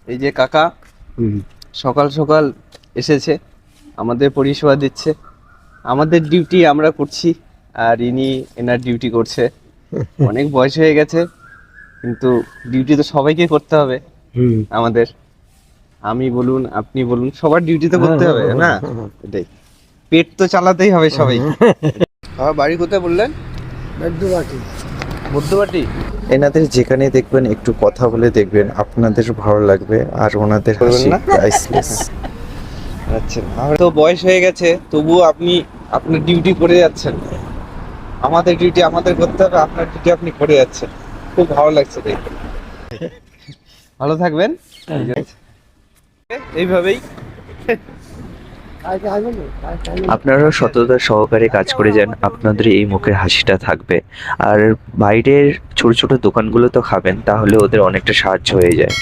এই যে কাকা সকাল সকাল এসেছে, আমাদের পরিষেবা দিচ্ছে, আমাদের ডিউটি আমরা করছি, আর ইনি এনার ডিউটি করছে। অনেক বয়স হয়ে গেছে, কিন্তু ডিউটি তো সবাইকে করতে হবে আমাদের। আমি বলুন, আপনি বলুন, সবার ডিউটি তো করতে হবে না? এটাই, পেট তো চালাতেই হবে সবাই। বাড়ি কোথায় বললেন? মধ্যবাটি। এনাদের যেখানে দেখবেন একটু কথা বলে দেখবেন, আপনাদের ভালো লাগবে। আর ওনাদের হাসি না? প্রাইসলেস। আচ্ছা, আমার তো বয়স হয়ে গেছে, তবুও আপনি আপনার ডিউটি করে যাচ্ছেন। আমাদের ডিউটি আমাদের করতে হবে, আপনার ডিউটি আপনি করে যাচ্ছেন। খুব ভালো লাগছে দেখে। ভালো থাকবেন। ঠিক আছে। এইভাবেই আপনারাও সততা সহকারে কাজ করে যান, আপনাদের এই মুখের হাসিটা থাকবে। আর বাইরের ছোট ছোট দোকানগুলো তো খাবেন, তাহলে ওদের অনেকটা সাহায্য হয়ে যায়।